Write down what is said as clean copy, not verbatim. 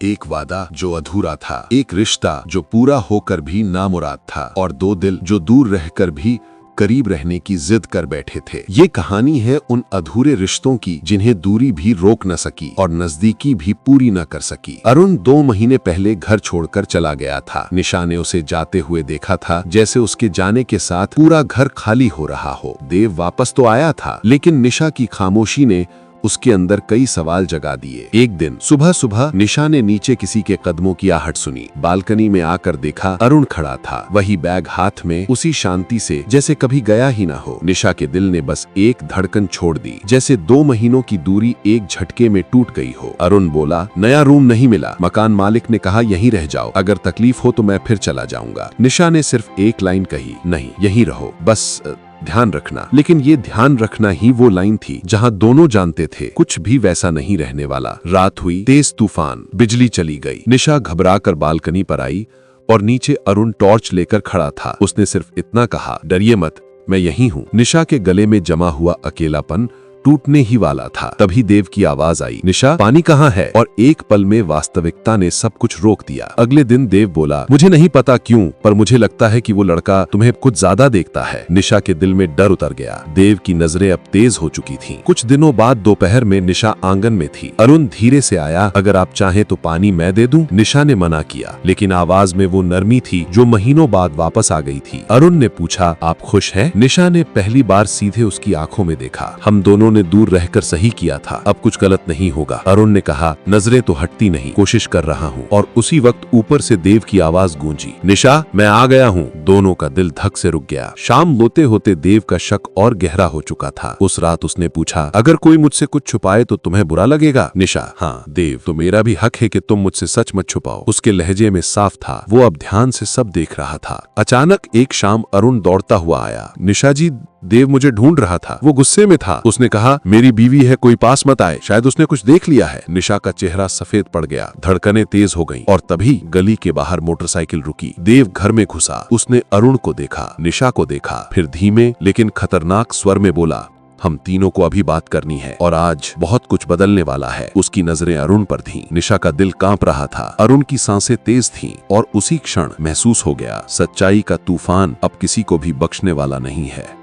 एक वादा जो अधूरा था, एक रिश्ता जो पूरा होकर भी नामुराद था, और दो दिल जो दूर रहकर भी करीब रहने की जिद कर बैठे थे। ये कहानी है उन अधूरे रिश्तों की जिन्हें दूरी भी रोक न सकी और नजदीकी भी पूरी न कर सकी। अरुण 2 महीने पहले घर छोड़कर चला गया था। निशा ने उसे जाते हुए देखा था, जैसे उसके जाने के साथ पूरा घर खाली हो रहा हो। देव वापस तो आया था, लेकिन निशा की खामोशी ने उसके अंदर कई सवाल जगा दिए। एक दिन सुबह सुबह निशा ने नीचे किसी के कदमों की आहट सुनी। बालकनी में आकर देखा, अरुण खड़ा था, वही बैग हाथ में, उसी शांति से जैसे कभी गया ही ना हो। निशा के दिल ने बस एक धड़कन छोड़ दी, जैसे 2 महीनों की दूरी एक झटके में टूट गई हो। अरुण बोला, नया रूम नहीं मिला, मकान मालिक ने कहा यहीं रह जाओ, अगर तकलीफ हो तो मैं फिर चला जाऊंगा। निशा ने सिर्फ एक लाइन कही, नहीं यहीं रहो, बस ध्यान रखना। लेकिन ये ध्यान रखना ही वो लाइन थी जहां दोनों जानते थे कुछ भी वैसा नहीं रहने वाला। रात हुई, तेज तूफान, बिजली चली गई। निशा घबराकर बालकनी पर आई और नीचे अरुण टॉर्च लेकर खड़ा था। उसने सिर्फ इतना कहा, डरिए मत, मैं यहीं हूँ। निशा के गले में जमा हुआ अकेलापन टूटने ही वाला था। तभी देव की आवाज आई, निशा पानी कहाँ है? और एक पल में वास्तविकता ने सब कुछ रोक दिया। अगले दिन देव बोला, मुझे नहीं पता क्यों, पर मुझे लगता है कि वो लड़का तुम्हें कुछ ज्यादा देखता है। निशा के दिल में डर उतर गया। देव की नजरें अब तेज हो चुकी थीं। कुछ दिनों बाद दोपहर में निशा आंगन में थी। अरुण धीरे से आया, अगर आप चाहें तो पानी मैं दे दूं? निशा ने मना किया, लेकिन आवाज में वो नरमी थी जो महीनों बाद वापस आ गई थी। अरुण ने पूछा, आप खुश हैं? निशा ने पहली बार सीधे उसकी आंखों में देखा। हम दोनों ने दूर रहकर सही किया था, अब कुछ गलत नहीं होगा। अरुण ने कहा, नजरें तो हटती नहीं, कोशिश कर रहा हूँ। और उसी वक्त ऊपर से देव की आवाज गूंजी, निशा मैं आ गया हूँ। दोनों का दिल धक से रुक गया। शाम होते होते देव का शक और गहरा हो चुका था। उस रात उसने पूछा, अगर कोई मुझसे कुछ छुपाए तो तुम्हें बुरा लगेगा? निशा, हाँ। देव, तो मेरा भी हक है कि तुम मुझसे सच मत छुपाओ। उसके लहजे में साफ था, वो अब ध्यान से सब देख रहा था। अचानक एक शाम अरुण दौड़ता हुआ आया, निशा जी, देव मुझे ढूंढ रहा था। वो गुस्से में था। उसने कहा, मेरी बीवी है, कोई पास मत आए, शायद उसने कुछ देख लिया है। निशा का चेहरा सफेद पड़ गया, धड़कनें तेज हो गईं, और तभी गली के बाहर मोटरसाइकिल रुकी। देव घर में घुसा। उसने अरुण को देखा, निशा को देखा, फिर धीमे लेकिन खतरनाक स्वर में बोला, हम तीनों को अभी बात करनी है और आज बहुत कुछ बदलने वाला है। उसकी नजरें अरुण पर थीं। निशा का दिल कांप रहा था। अरुण की सांसें तेज थीं और उसी क्षण महसूस हो गया, सच्चाई का तूफान अब किसी को भी बख्शने वाला नहीं है।